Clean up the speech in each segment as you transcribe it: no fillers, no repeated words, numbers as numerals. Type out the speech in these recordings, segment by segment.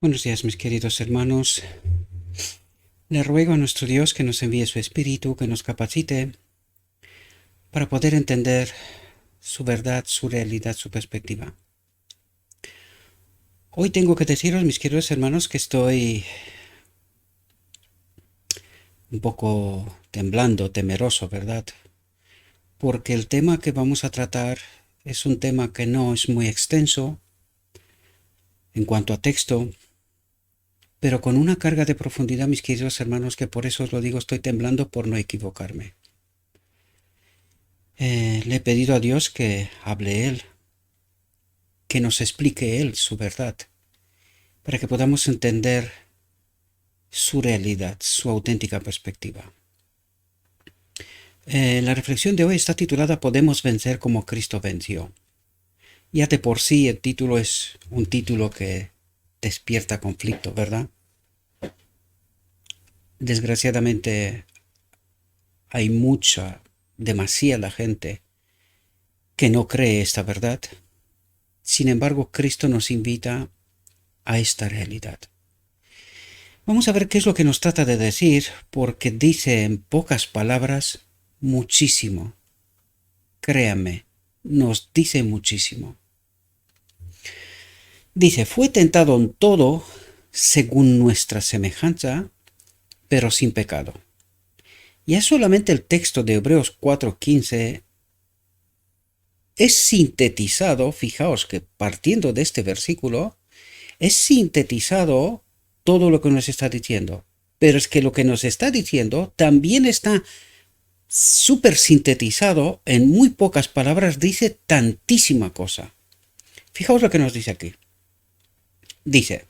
Buenos días, mis queridos hermanos. Le ruego a nuestro Dios que nos envíe su Espíritu, que nos capacite para poder entender su verdad, su realidad, su perspectiva. Hoy tengo que deciros, mis queridos hermanos, que estoy un poco temblando, temeroso, ¿verdad? Porque el tema que vamos a tratar es un tema que no es muy extenso en cuanto a texto, pero con una carga de profundidad, mis queridos hermanos, que por eso os lo digo, estoy temblando por no equivocarme. Le he pedido a Dios que hable Él, que nos explique Él su verdad, para que podamos entender su realidad, su auténtica perspectiva. La reflexión de hoy está titulada Podemos vencer como Cristo venció. Ya de por sí el título es un título que despierta conflicto, ¿verdad? Desgraciadamente hay demasiada gente que no cree esta verdad. Sin embargo, Cristo nos invita a esta realidad. Vamos a ver qué es lo que nos trata de decir, porque dice en pocas palabras muchísimo. Créame, nos dice muchísimo. Dice, fue tentado en todo según nuestra semejanza, pero sin pecado. Ya solamente el texto de Hebreos 4:15 es sintetizado, fijaos que partiendo de este versículo, es sintetizado todo lo que nos está diciendo. Pero es que lo que nos está diciendo también está súper sintetizado en muy pocas palabras, dice tantísima cosa. Fijaos lo que nos dice aquí. Dice,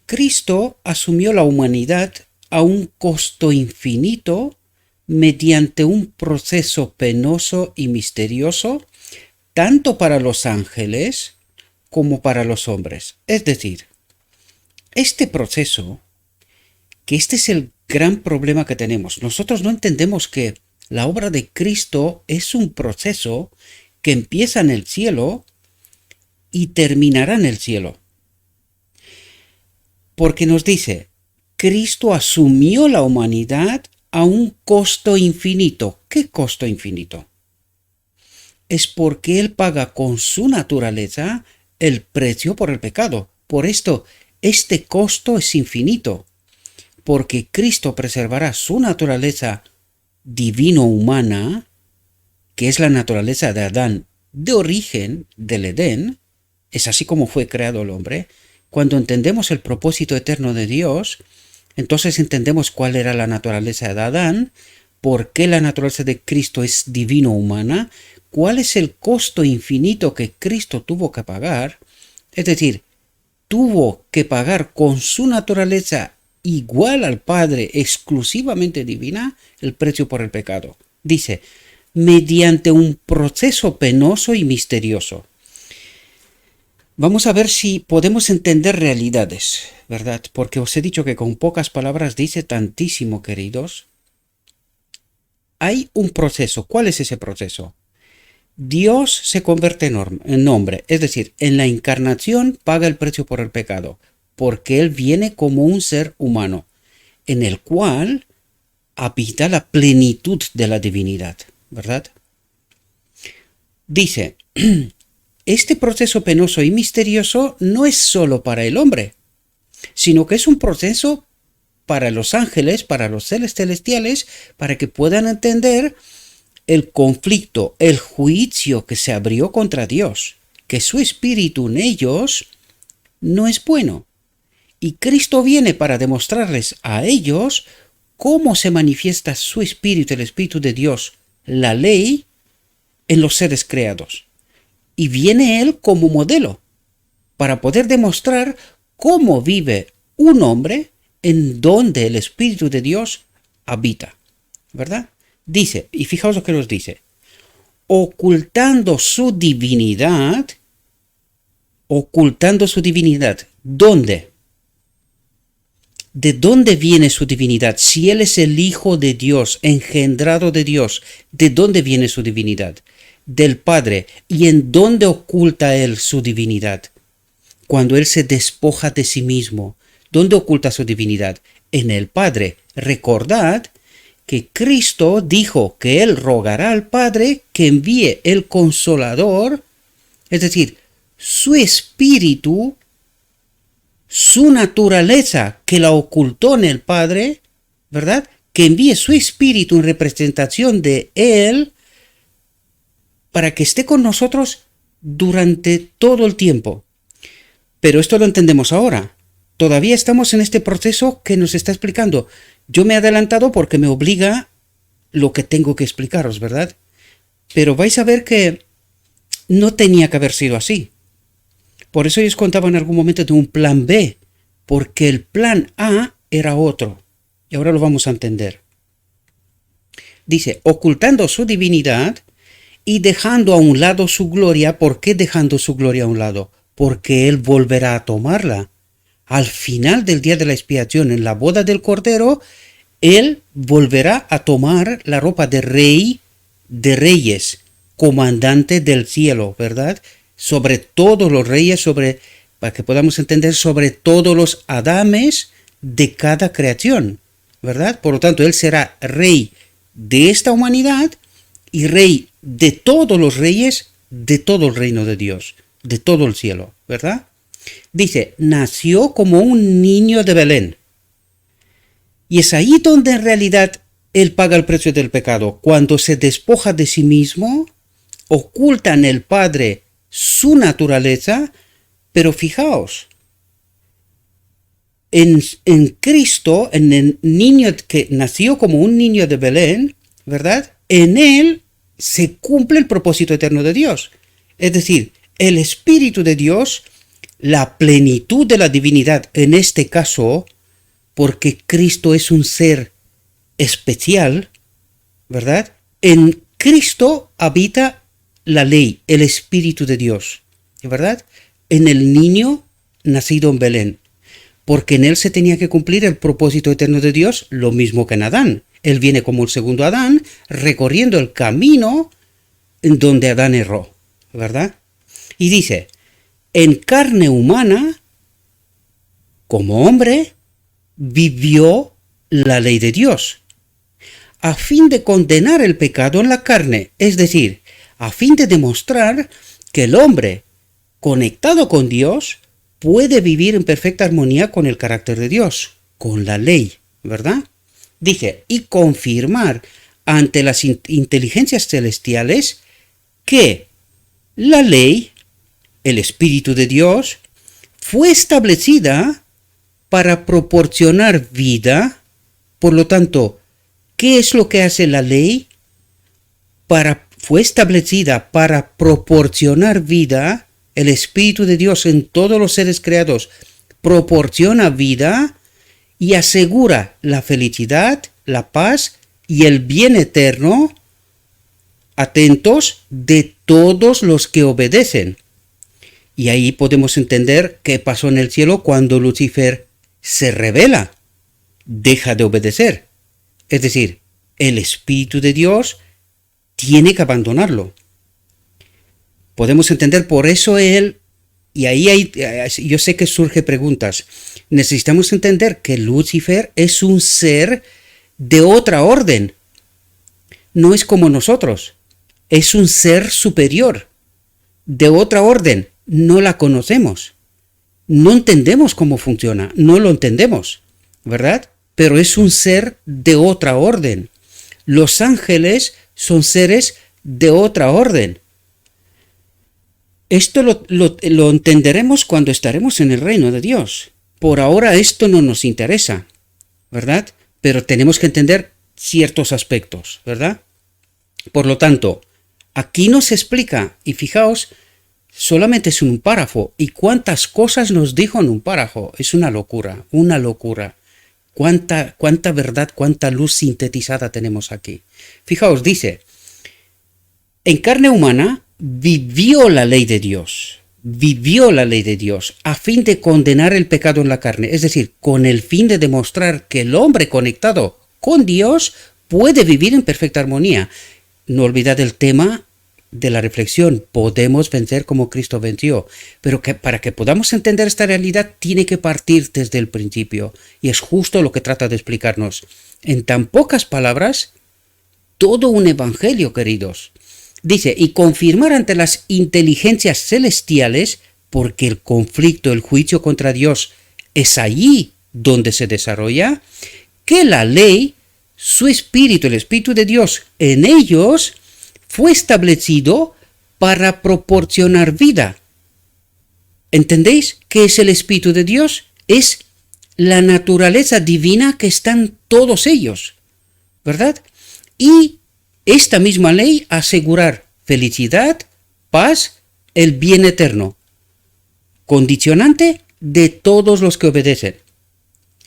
Cristo asumió la humanidad a un costo infinito mediante un proceso penoso y misterioso, tanto para los ángeles como para los hombres. Es decir, este proceso, que este es el gran problema que tenemos. Nosotros no entendemos que la obra de Cristo es un proceso que empieza en el cielo y terminará en el cielo. Porque nos dice, Cristo asumió la humanidad a un costo infinito. ¿Qué costo infinito? Es porque Él paga con su naturaleza el precio por el pecado. Por esto, este costo es infinito, porque Cristo preservará su naturaleza divino-humana, que es la naturaleza de Adán de origen del Edén, es así como fue creado el hombre. Cuando entendemos el propósito eterno de Dios, entonces entendemos cuál era la naturaleza de Adán, por qué la naturaleza de Cristo es divino-humana, cuál es el costo infinito que Cristo tuvo que pagar, es decir, tuvo que pagar con su naturaleza igual al Padre, exclusivamente divina, el precio por el pecado. Dice, mediante un proceso penoso y misterioso. Vamos a ver si podemos entender realidades, ¿verdad? Porque os he dicho que con pocas palabras dice tantísimo, queridos. Hay un proceso. ¿Cuál es ese proceso? Dios se convierte en hombre, es decir, en la encarnación paga el precio por el pecado, porque Él viene como un ser humano, en el cual habita la plenitud de la divinidad, ¿verdad? Dice, este proceso penoso y misterioso no es solo para el hombre, sino que es un proceso para los ángeles, para los seres celestiales, para que puedan entender el conflicto, el juicio que se abrió contra Dios, que su espíritu en ellos no es bueno. Y Cristo viene para demostrarles a ellos cómo se manifiesta su espíritu, el espíritu de Dios, la ley, en los seres creados. Y viene Él como modelo para poder demostrar cómo vive un hombre en donde el Espíritu de Dios habita, ¿verdad? Dice, y fijaos lo que nos dice, ocultando su divinidad, ¿dónde? ¿De dónde viene su divinidad? Si Él es el Hijo de Dios, engendrado de Dios, ¿de dónde viene su divinidad? Del Padre. ¿Y en dónde oculta Él su divinidad? cuando Él se despoja de sí mismo. ¿Dónde oculta su divinidad? En el Padre. Recordad que Cristo dijo que Él rogará al Padre que envíe el Consolador, es decir, su espíritu, su naturaleza que la ocultó en el Padre, ¿verdad? Que envíe su espíritu en representación de Él para que esté con nosotros durante todo el tiempo. Pero esto lo entendemos ahora. Todavía estamos en este proceso que nos está explicando. Yo me he adelantado porque me obliga lo que tengo que explicaros, ¿verdad? Pero vais a ver que no tenía que haber sido así. Por eso yo os contaba en algún momento de un plan B, porque el plan A era otro. Y ahora lo vamos a entender. Dice, ocultando su divinidad y dejando a un lado su gloria. ¿Por qué dejando su gloria a un lado? Porque Él volverá a tomarla. Al final del día de la expiación, en la boda del Cordero, Él volverá a tomar la ropa de rey de reyes, comandante del cielo, ¿verdad? Sobre todos los reyes, para que podamos entender, sobre todos los Adames de cada creación, ¿verdad? Por lo tanto, Él será rey de esta humanidad y rey de todos los reyes de todo el reino de Dios, de todo el cielo, ¿verdad? Dice, nació como un niño de Belén. Y es ahí donde en realidad Él paga el precio del pecado. Cuando se despoja de sí mismo, oculta en el Padre su naturaleza, pero fijaos, en Cristo, en el niño que nació como un niño de Belén, ¿verdad? En Él se cumple el propósito eterno de Dios. Es decir, el Espíritu de Dios, la plenitud de la divinidad, en este caso, porque Cristo es un ser especial, ¿verdad? En Cristo habita la ley, el Espíritu de Dios, ¿verdad? En el niño nacido en Belén, porque en él se tenía que cumplir el propósito eterno de Dios, lo mismo que en Adán. Él viene como el segundo Adán, recorriendo el camino en donde Adán erró, ¿verdad? Y dice, en carne humana, como hombre, vivió la ley de Dios, a fin de condenar el pecado en la carne, es decir, a fin de demostrar que el hombre, conectado con Dios, puede vivir en perfecta armonía con el carácter de Dios, con la ley, ¿verdad? Dice, y confirmar ante las inteligencias celestiales que la ley, el Espíritu de Dios, fue establecida para proporcionar vida. Por lo tanto, ¿qué es lo que hace la ley? Fue establecida para proporcionar vida. El Espíritu de Dios en todos los seres creados proporciona vida y asegura la felicidad, la paz y el bien eterno, atentos, de todos los que obedecen. Y ahí podemos entender qué pasó en el cielo cuando Lucifer se rebela, deja de obedecer. Es decir, el Espíritu de Dios tiene que abandonarlo. Podemos entender por eso él, y ahí yo sé que surgen preguntas. Necesitamos entender que Lucifer es un ser de otra orden. No es como nosotros. Es un ser superior, de otra orden. No la conocemos. No entendemos cómo funciona. No lo entendemos, ¿verdad? Pero es un ser de otra orden. Los ángeles son seres de otra orden. Esto lo entenderemos cuando estaremos en el reino de Dios. Por ahora esto no nos interesa, ¿verdad? Pero tenemos que entender ciertos aspectos, ¿verdad? Por lo tanto, aquí nos explica, y fijaos, solamente es un párrafo, y cuántas cosas nos dijo en un párrafo. Es una locura, una locura. Cuánta verdad, cuánta luz sintetizada tenemos aquí. Fijaos, dice, en carne humana vivió la ley de Dios, a fin de condenar el pecado en la carne, es decir, con el fin de demostrar que el hombre conectado con Dios puede vivir en perfecta armonía. No olvidad el tema de la reflexión, podemos vencer como Cristo venció, pero que para que podamos entender esta realidad tiene que partir desde el principio, y es justo lo que trata de explicarnos. En tan pocas palabras, todo un evangelio, queridos. Dice, y confirmar ante las inteligencias celestiales, porque el conflicto, el juicio contra Dios es allí donde se desarrolla, que la ley, su espíritu, el espíritu de Dios en ellos, fue establecido para proporcionar vida. ¿Entendéis qué es el espíritu de Dios? Es la naturaleza divina que está en todos ellos, ¿verdad? Y esta misma ley asegurar felicidad, paz, el bien eterno, condicionante de todos los que obedecen.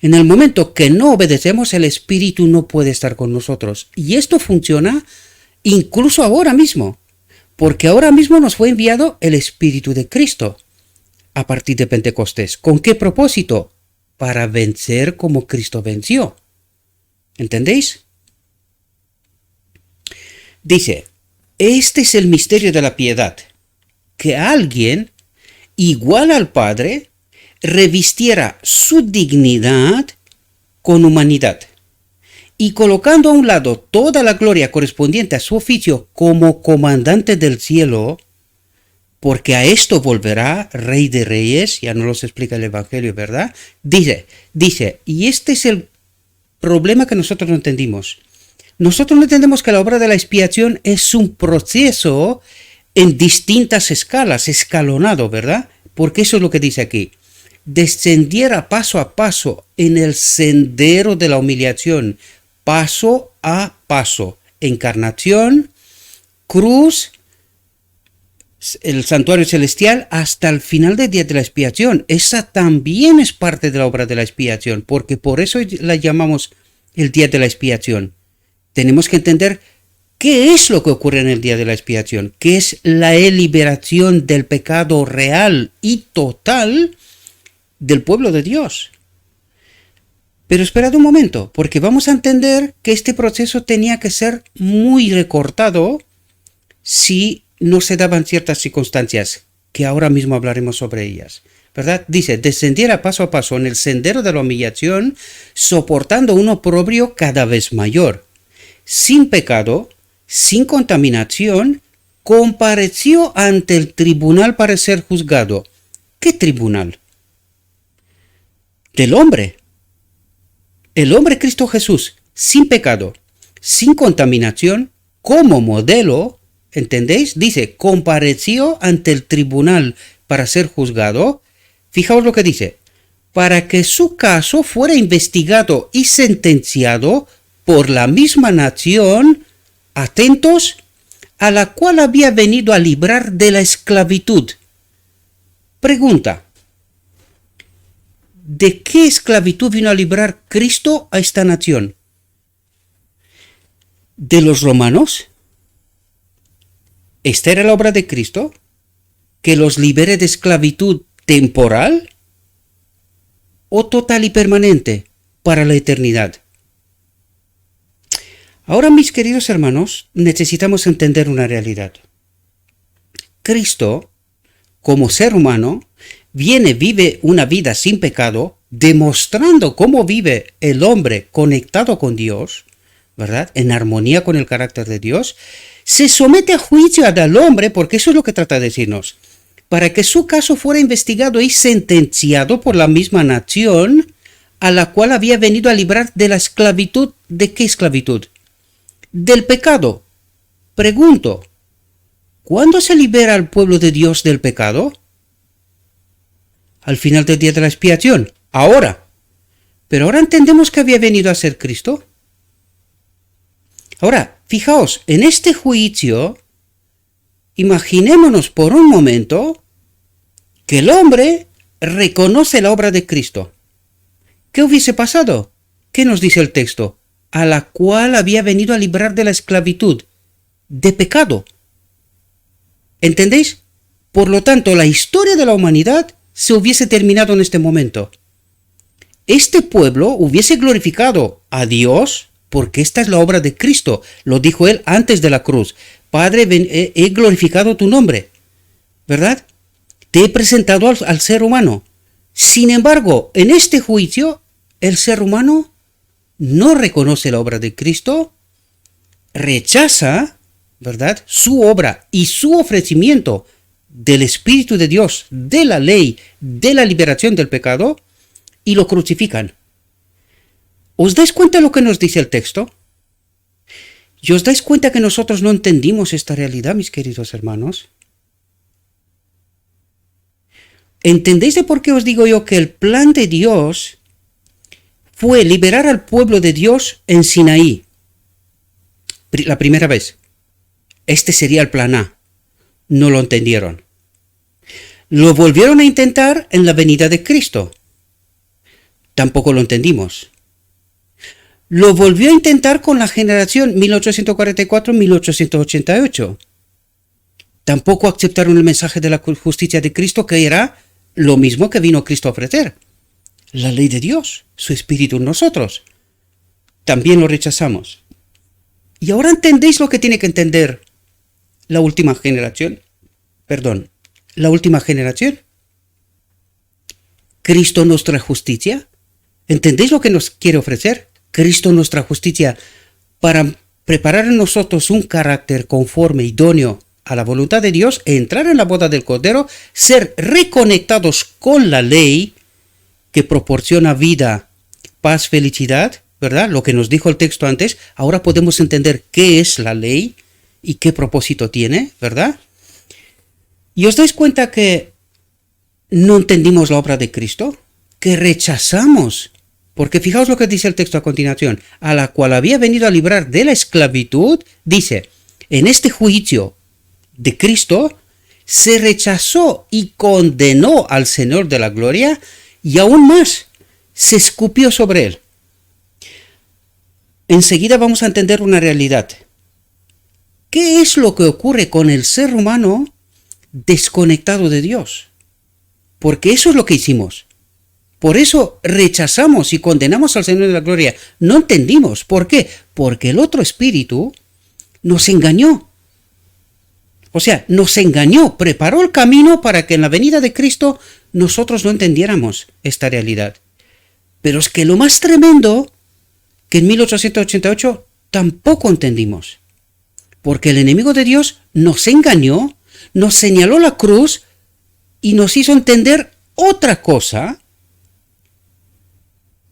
En el momento que no obedecemos, el Espíritu no puede estar con nosotros. Y esto funciona incluso ahora mismo, porque ahora mismo nos fue enviado el Espíritu de Cristo a partir de Pentecostés. ¿Con qué propósito? Para vencer como Cristo venció. ¿Entendéis? Dice, este es el misterio de la piedad, que alguien igual al Padre revistiera su dignidad con humanidad, y colocando a un lado toda la gloria correspondiente a su oficio como comandante del cielo, porque a esto volverá Rey de Reyes, ya no los explica el Evangelio, ¿verdad? Dice, y este es el problema que nosotros no entendimos. Nosotros no entendemos que la obra de la expiación es un proceso en distintas escalas, escalonado, ¿verdad? Porque eso es lo que dice aquí. Descendiera paso a paso en el sendero de la humillación, paso a paso, encarnación, cruz, el santuario celestial, hasta el final del día de la expiación. Esa también es parte de la obra de la expiación, porque por eso la llamamos el día de la expiación. Tenemos que entender qué es lo que ocurre en el día de la expiación, que es la liberación del pecado real y total del pueblo de Dios. Pero esperad un momento, porque vamos a entender que este proceso tenía que ser muy recortado si no se daban ciertas circunstancias, que ahora mismo hablaremos sobre ellas, ¿verdad? Dice, descendiera paso a paso en el sendero de la humillación, soportando un oprobio cada vez mayor. Sin pecado, sin contaminación, compareció ante el tribunal para ser juzgado. ¿Qué tribunal? Del hombre. El hombre Cristo Jesús, sin pecado, sin contaminación, como modelo, ¿entendéis? Dice, compareció ante el tribunal para ser juzgado. Fijaos lo que dice, para que su caso fuera investigado y sentenciado por la misma nación, atentos, a la cual había venido a librar de la esclavitud. Pregunta, ¿de qué esclavitud vino a librar Cristo a esta nación? ¿De los romanos? ¿Esta era la obra de Cristo? ¿Que los libere de esclavitud temporal? ¿O total y permanente para la eternidad? Ahora, mis queridos hermanos, necesitamos entender una realidad. Cristo, como ser humano, vive una vida sin pecado, demostrando cómo vive el hombre conectado con Dios, ¿verdad? En armonía con el carácter de Dios, se somete a juicio al hombre, porque eso es lo que trata de decirnos, para que su caso fuera investigado y sentenciado por la misma nación a la cual había venido a librar de la esclavitud. ¿De qué esclavitud? Del pecado. Pregunto, ¿cuándo se libera al pueblo de Dios del pecado? Al final del día de la expiación. Ahora. Pero ahora entendemos que había venido a ser Cristo. Ahora, fijaos, en este juicio, imaginémonos por un momento que el hombre reconoce la obra de Cristo. ¿Qué hubiese pasado? ¿Qué nos dice el texto? A la cual había venido a librar de la esclavitud, de pecado. ¿Entendéis? Por lo tanto, la historia de la humanidad se hubiese terminado en este momento. Este pueblo hubiese glorificado a Dios, porque esta es la obra de Cristo, lo dijo él antes de la cruz, Padre, he glorificado tu nombre, ¿verdad? Te he presentado al ser humano. Sin embargo, en este juicio, el ser humano no reconoce la obra de Cristo, rechaza, ¿verdad?, su obra y su ofrecimiento del Espíritu de Dios, de la ley, de la liberación del pecado, y lo crucifican. ¿Os dais cuenta de lo que nos dice el texto? ¿Y os dais cuenta que nosotros no entendimos esta realidad, mis queridos hermanos? ¿Entendéis de por qué os digo yo que el plan de Dios fue liberar al pueblo de Dios en Sinaí? La primera vez. Este sería el plan A. No lo entendieron. Lo volvieron a intentar en la venida de Cristo. Tampoco lo entendimos. Lo volvió a intentar con la generación 1844-1888. Tampoco aceptaron el mensaje de la justicia de Cristo, que era lo mismo que vino Cristo a ofrecer. La ley de Dios, su Espíritu en nosotros. También lo rechazamos. Y ahora entendéis lo que tiene que entender la última generación. La última generación. Cristo nuestra justicia. ¿Entendéis lo que nos quiere ofrecer? Cristo nuestra justicia, para preparar en nosotros un carácter conforme, idóneo a la voluntad de Dios, entrar en la boda del Cordero, ser reconectados con la ley que proporciona vida, paz, felicidad, ¿verdad? Lo que nos dijo el texto antes. Ahora podemos entender qué es la ley y qué propósito tiene, ¿verdad? ¿Y os dais cuenta que no entendimos la obra de Cristo? Que rechazamos. Porque fijaos lo que dice el texto a continuación. A la cual había venido a librar de la esclavitud, dice, en este juicio de Cristo, se rechazó y condenó al Señor de la gloria, y aún más, se escupió sobre él. Enseguida vamos a entender una realidad. ¿Qué es lo que ocurre con el ser humano desconectado de Dios? Porque eso es lo que hicimos. Por eso rechazamos y condenamos al Señor de la gloria. No entendimos. ¿Por qué? Porque el otro espíritu nos engañó. O sea, nos engañó, preparó el camino para que en la venida de Cristo nosotros no entendiéramos esta realidad. Pero es que lo más tremendo, que en 1888 tampoco entendimos. Porque el enemigo de Dios nos engañó, nos señaló la cruz y nos hizo entender otra cosa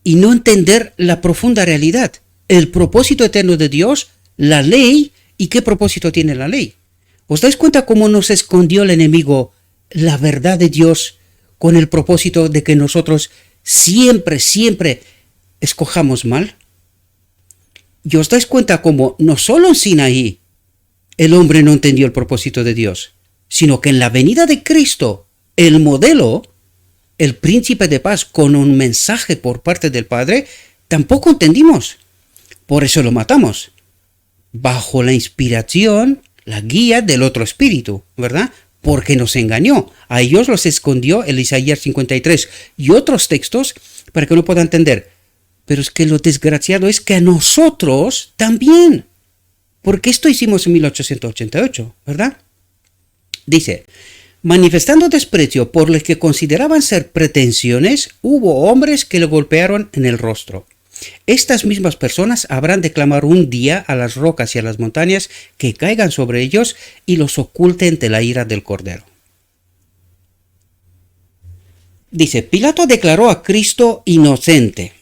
y no entender la profunda realidad, el propósito eterno de Dios, la ley y qué propósito tiene la ley. ¿Os dais cuenta cómo nos escondió el enemigo la verdad de Dios con el propósito de que nosotros siempre escojamos mal? ¿Y os dais cuenta cómo no solo en Sinaí el hombre no entendió el propósito de Dios, sino que en la venida de Cristo, el modelo, el príncipe de paz con un mensaje por parte del Padre, tampoco entendimos. Por eso lo matamos. Bajo la inspiración, la guía del otro espíritu, ¿verdad? Porque nos engañó. A ellos los escondió el Isaías 53 y otros textos para que no puedan entender. Pero es que lo desgraciado es que a nosotros también. Porque esto hicimos en 1888, ¿verdad? Dice, manifestando desprecio por los que consideraban ser pretensiones, hubo hombres que le golpearon en el rostro. Estas mismas personas habrán de clamar un día a las rocas y a las montañas que caigan sobre ellos y los oculten de la ira del Cordero. Dice, Pilato declaró a Cristo inocente.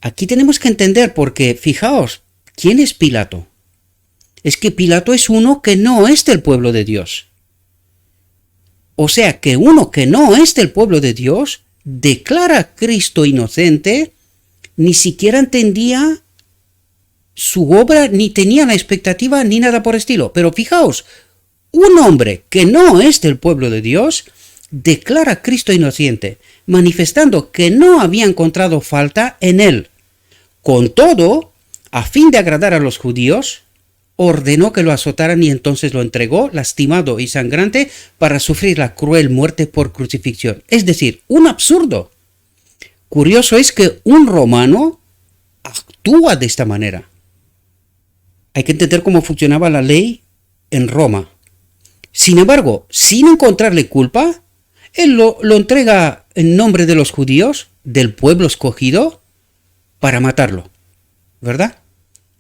Aquí tenemos que entender porque, fijaos, ¿quién es Pilato? Es que Pilato es uno que no es del pueblo de Dios. O sea que uno que no es del pueblo de Dios declara a Cristo inocente, ni siquiera entendía su obra, ni tenía la expectativa, ni nada por estilo. Pero fijaos, un hombre que no es del pueblo de Dios declara a Cristo inocente, manifestando que no había encontrado falta en él. Con todo, a fin de agradar a los judíos, ordenó que lo azotaran y entonces lo entregó, lastimado y sangrante, para sufrir la cruel muerte por crucifixión. Es decir, un absurdo. Curioso es que un romano actúa de esta manera. Hay que entender cómo funcionaba la ley en Roma. Sin embargo, sin encontrarle culpa, él lo entrega en nombre de los judíos, del pueblo escogido, para matarlo, ¿verdad?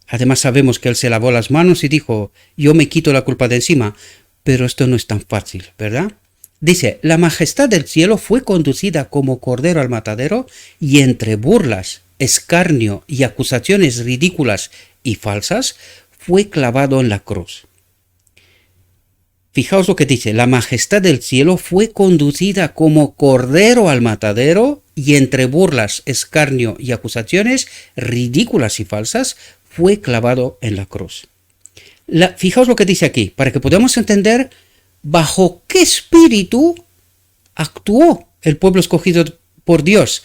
Además sabemos que él se lavó las manos y dijo, yo me quito la culpa de encima, pero esto no es tan fácil, ¿verdad? Dice, la majestad del cielo fue conducida como cordero al matadero y entre burlas, escarnio y acusaciones ridículas y falsas, fue clavado en la cruz. Fijaos lo que dice, la majestad del cielo fue conducida como cordero al matadero y entre burlas, escarnio y acusaciones ridículas y falsas, fue clavado en la cruz. Fijaos lo que dice aquí, para que podamos entender bajo qué espíritu actuó el pueblo escogido por Dios.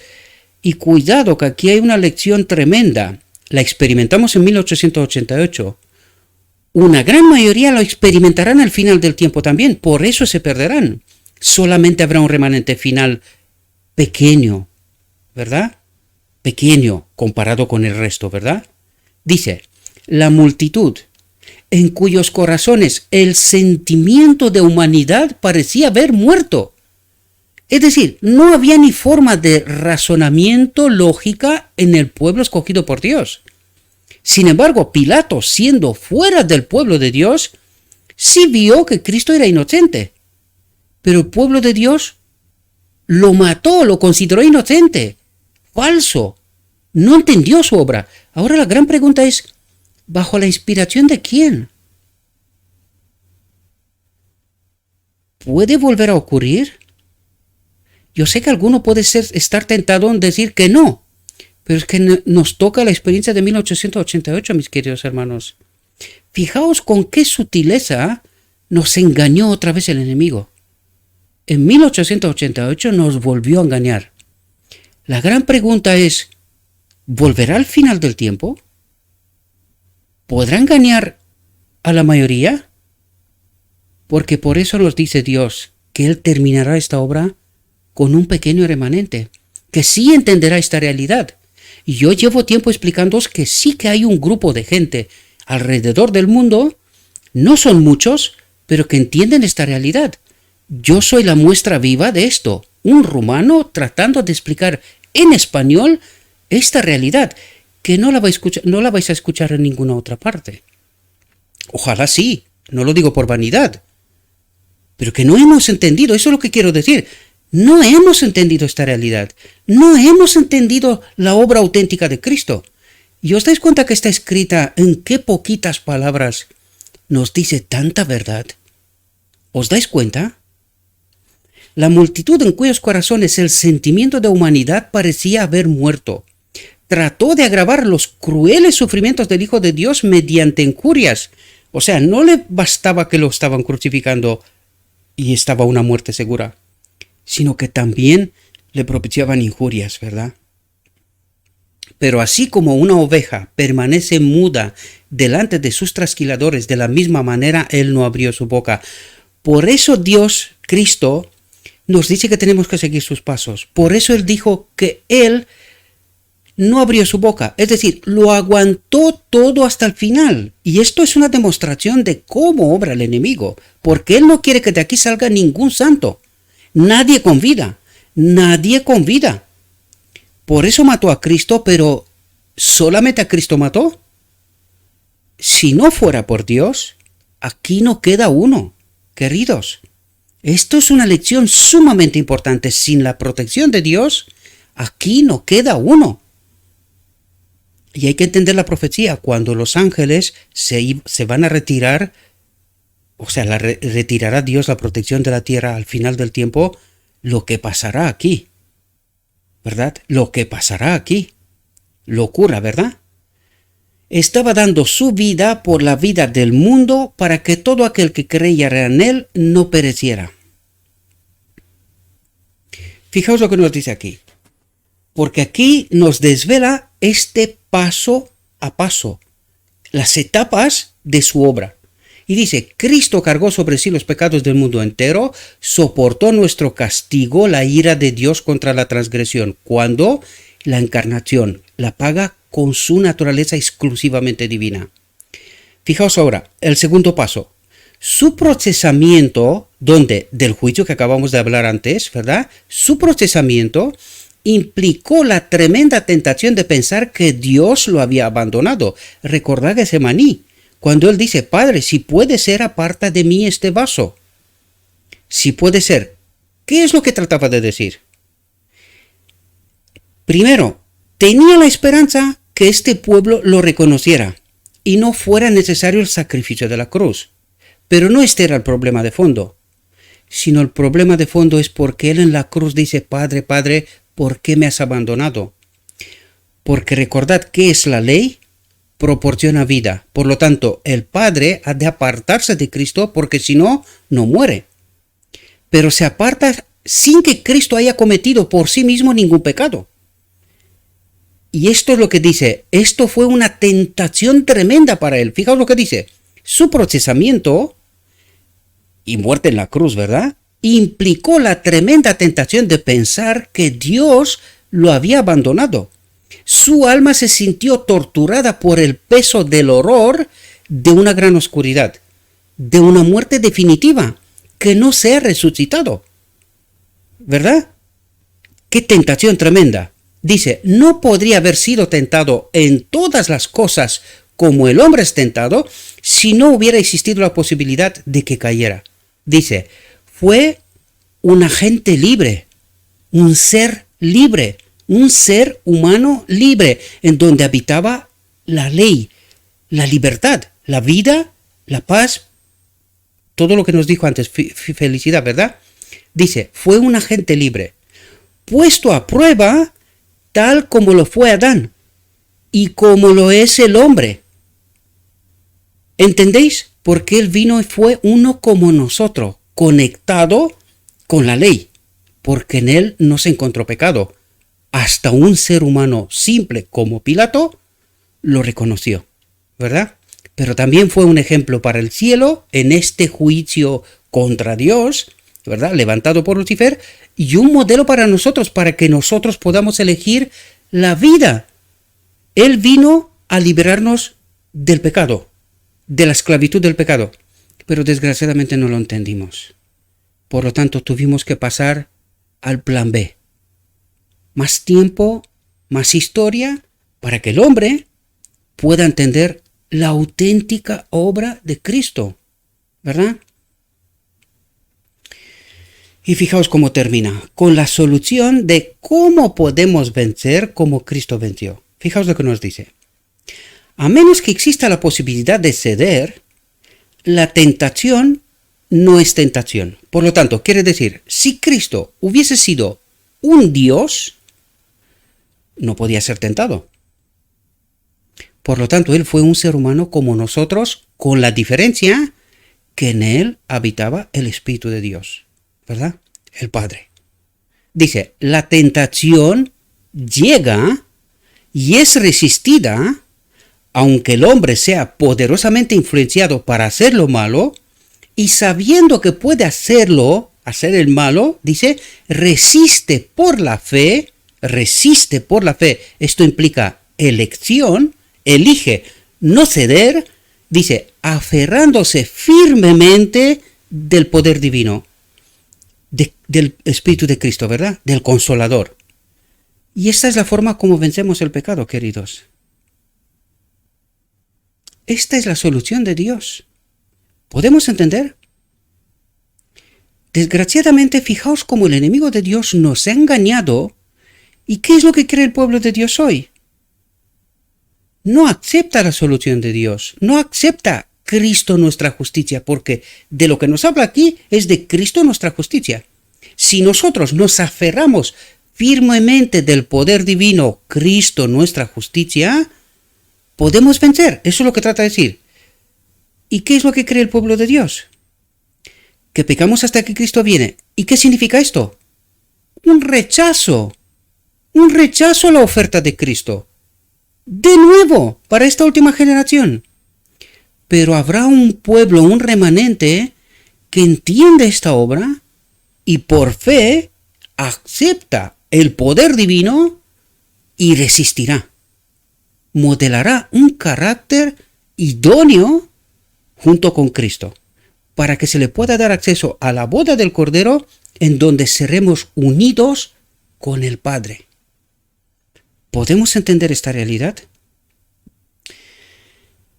Y cuidado que aquí hay una lección tremenda, la experimentamos en 1888. Una gran mayoría lo experimentarán al final del tiempo también, por eso se perderán. Solamente habrá un remanente final pequeño, ¿verdad? Pequeño comparado con el resto, ¿verdad? Dice, la multitud, en cuyos corazones el sentimiento de humanidad parecía haber muerto. Es decir, no había ni forma de razonamiento lógica en el pueblo escogido por Dios. Sin embargo, Pilato, siendo fuera del pueblo de Dios, sí vio que Cristo era inocente. Pero el pueblo de Dios lo mató, lo consideró inocente, falso. No entendió su obra. Ahora la gran pregunta es, ¿bajo la inspiración de quién? ¿Puede volver a ocurrir? Yo sé que alguno puede estar tentado en decir que no. Pero es que nos toca la experiencia de 1888, mis queridos hermanos. Fijaos con qué sutileza nos engañó otra vez el enemigo. En 1888 nos volvió a engañar. La gran pregunta es, ¿volverá al final del tiempo? ¿Podrá engañar a la mayoría? Porque por eso nos dice Dios que Él terminará esta obra con un pequeño remanente, que sí entenderá esta realidad. Y yo llevo tiempo explicándoos que sí que hay un grupo de gente alrededor del mundo, no son muchos, pero que entienden esta realidad. Yo soy la muestra viva de esto, un rumano tratando de explicar en español esta realidad, que no la vais a escuchar en ninguna otra parte. Ojalá sí, no lo digo por vanidad, pero que no hemos entendido, eso es lo que quiero decir. No hemos entendido esta realidad, no hemos entendido la obra auténtica de Cristo. ¿Y os dais cuenta que está escrita en qué poquitas palabras nos dice tanta verdad? ¿Os dais cuenta? La multitud en cuyos corazones el sentimiento de humanidad parecía haber muerto, trató de agravar los crueles sufrimientos del Hijo de Dios mediante injurias. O sea, no le bastaba que lo estaban crucificando y estaba una muerte segura, sino que también le propiciaban injurias, ¿verdad? Pero así como una oveja permanece muda delante de sus trasquiladores, de la misma manera Él no abrió su boca. Por eso Dios, Cristo, nos dice que tenemos que seguir sus pasos. Por eso Él dijo que Él no abrió su boca, es decir, lo aguantó todo hasta el final. Y esto es una demostración de cómo obra el enemigo, porque Él no quiere que de aquí salga ningún santo. Nadie con vida, nadie con vida. Por eso mató a Cristo, pero ¿solamente a Cristo mató? Si no fuera por Dios, aquí no queda uno, queridos. Esto es una lección sumamente importante. Sin la protección de Dios, aquí no queda uno. Y hay que entender la profecía. Cuando los ángeles se van a retirar, o sea, retirará Dios la protección de la tierra al final del tiempo, lo que pasará aquí, ¿verdad? Lo que pasará aquí. Locura, ¿verdad? Estaba dando su vida por la vida del mundo para que todo aquel que creyera en Él no pereciera. Fijaos lo que nos dice aquí. Porque aquí nos desvela este paso a paso, las etapas de su obra. Y dice, Cristo cargó sobre sí los pecados del mundo entero, soportó nuestro castigo, la ira de Dios contra la transgresión, cuando la encarnación la paga con su naturaleza exclusivamente divina. Fijaos ahora, el segundo paso. Su procesamiento, del juicio que acabamos de hablar antes, ¿verdad? Su procesamiento implicó la tremenda tentación de pensar que Dios lo había abandonado. Recordad ese maní, cuando él dice, Padre, si puede ser, aparta de mí este vaso. Si puede ser. ¿Qué es lo que trataba de decir? Primero, tenía la esperanza que este pueblo lo reconociera y no fuera necesario el sacrificio de la cruz. Pero no este era el problema de fondo, sino el problema de fondo es porque él en la cruz dice, Padre, Padre, ¿por qué me has abandonado? Porque recordad que es la ley, proporciona vida. Por lo tanto, el Padre ha de apartarse de Cristo porque si no, no muere. Pero se aparta sin que Cristo haya cometido por sí mismo ningún pecado. Y esto es lo que dice, esto fue una tentación tremenda para él. Fijaos lo que dice, su procesamiento y muerte en la cruz, ¿verdad? Implicó la tremenda tentación de pensar que Dios lo había abandonado. Su alma se sintió torturada por el peso del horror de una gran oscuridad, de una muerte definitiva que no se ha resucitado. ¿Verdad? ¡Qué tentación tremenda! Dice, no podría haber sido tentado en todas las cosas como el hombre es tentado si no hubiera existido la posibilidad de que cayera. Dice, fue un agente libre, un ser libre, un ser humano libre, en donde habitaba la ley, la libertad, la vida, la paz, todo lo que nos dijo antes, felicidad, ¿verdad? Dice, fue un agente libre, puesto a prueba tal como lo fue Adán y como lo es el hombre. ¿Entendéis? Porque él vino y fue uno como nosotros, conectado con la ley, porque en él no se encontró pecado. Hasta un ser humano simple como Pilato lo reconoció, ¿verdad? Pero también fue un ejemplo para el cielo en este juicio contra Dios, ¿verdad? Levantado por Lucifer, y un modelo para nosotros, para que nosotros podamos elegir la vida. Él vino a liberarnos del pecado, de la esclavitud del pecado, pero desgraciadamente no lo entendimos. Por lo tanto, tuvimos que pasar al plan B. Más tiempo, más historia, para que el hombre pueda entender la auténtica obra de Cristo, ¿verdad? Y fijaos cómo termina, con la solución de cómo podemos vencer como Cristo venció. Fijaos lo que nos dice. A menos que exista la posibilidad de ceder, la tentación no es tentación. Por lo tanto, quiere decir, si Cristo hubiese sido un Dios, no podía ser tentado. Por lo tanto, él fue un ser humano como nosotros, con la diferencia que en él habitaba el Espíritu de Dios, ¿verdad? El Padre. Dice, la tentación llega y es resistida, aunque el hombre sea poderosamente influenciado para hacer lo malo, y sabiendo que puede hacer el malo, dice, resiste por la fe. Esto implica elección, elige no ceder, dice, aferrándose firmemente del poder divino, del Espíritu de Cristo, ¿verdad? Del Consolador. Y esta es la forma como vencemos el pecado, queridos. Esta es la solución de Dios. ¿Podemos entender? Desgraciadamente, fijaos cómo el enemigo de Dios nos ha engañado. ¿Y qué es lo que cree el pueblo de Dios hoy? No acepta la solución de Dios, no acepta Cristo nuestra justicia, porque de lo que nos habla aquí es de Cristo nuestra justicia. Si nosotros nos aferramos firmemente del poder divino, Cristo nuestra justicia, podemos vencer. Eso es lo que trata de decir. ¿Y qué es lo que cree el pueblo de Dios? Que pecamos hasta que Cristo viene. ¿Y qué significa esto? Un rechazo a la oferta de Cristo. De nuevo, para esta última generación. Pero habrá un pueblo, un remanente, que entiende esta obra y por fe acepta el poder divino y resistirá. Modelará un carácter idóneo junto con Cristo, para que se le pueda dar acceso a la boda del Cordero, en donde seremos unidos con el Padre. ¿Podemos entender esta realidad?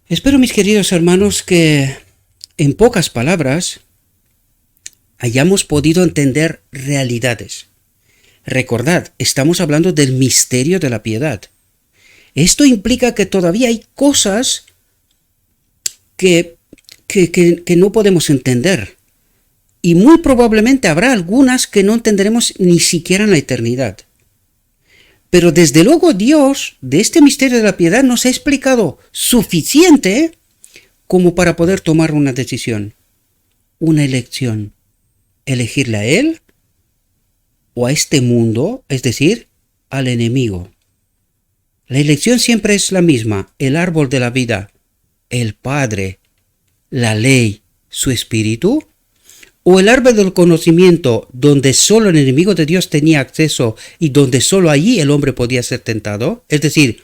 Espero, mis queridos hermanos, que en pocas palabras hayamos podido entender realidades. Recordad, estamos hablando del misterio de la piedad. Esto implica que todavía hay cosas que no podemos entender. Y muy probablemente habrá algunas que no entenderemos ni siquiera en la eternidad. Pero desde luego Dios, de este misterio de la piedad, nos ha explicado suficiente como para poder tomar una decisión, una elección. Elegirle a Él o a este mundo, es decir, al enemigo. La elección siempre es la misma: el árbol de la vida, el Padre, la ley, su espíritu, o el árbol del conocimiento, donde solo el enemigo de Dios tenía acceso y donde solo allí el hombre podía ser tentado. Es decir,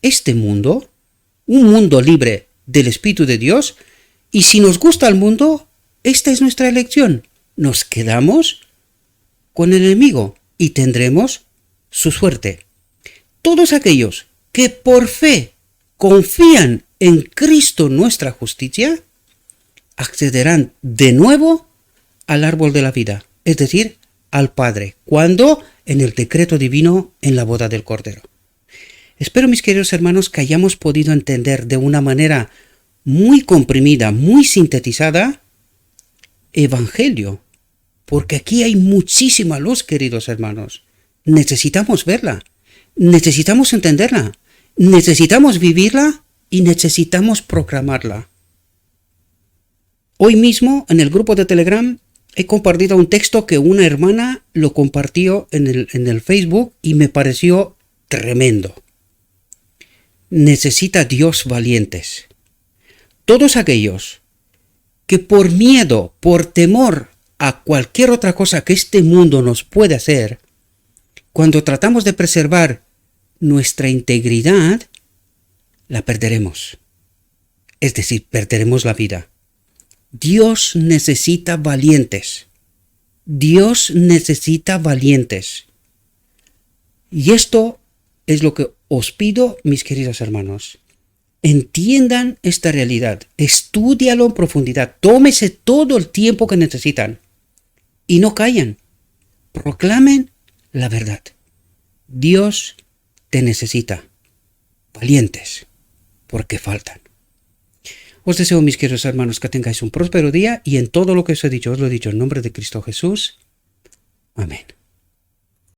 este mundo, un mundo libre del Espíritu de Dios, y si nos gusta el mundo, esta es nuestra elección. Nos quedamos con el enemigo y tendremos su suerte. Todos aquellos que por fe confían en Cristo nuestra justicia, accederán de nuevo al árbol de la vida, es decir, al Padre, cuando en el decreto divino en la boda del Cordero. Espero, mis queridos hermanos, que hayamos podido entender de una manera muy comprimida, muy sintetizada, Evangelio, porque aquí hay muchísima luz, queridos hermanos. Necesitamos verla, necesitamos entenderla, necesitamos vivirla y necesitamos proclamarla. Hoy mismo en el grupo de Telegram he compartido un texto que una hermana lo compartió en el Facebook y me pareció tremendo. Necesita Dios valientes. Todos aquellos que por miedo, por temor a cualquier otra cosa que este mundo nos puede hacer, cuando tratamos de preservar nuestra integridad, la perderemos. Es decir, perderemos la vida. Dios necesita valientes. Dios necesita valientes. Y esto es lo que os pido, mis queridos hermanos. Entiendan esta realidad. Estúdialo en profundidad. Tómese todo el tiempo que necesitan. Y no callen. Proclamen la verdad. Dios te necesita. Valientes. Porque faltan. Os deseo, mis queridos hermanos, que tengáis un próspero día y en todo lo que os he dicho, os lo he dicho en nombre de Cristo Jesús. Amén.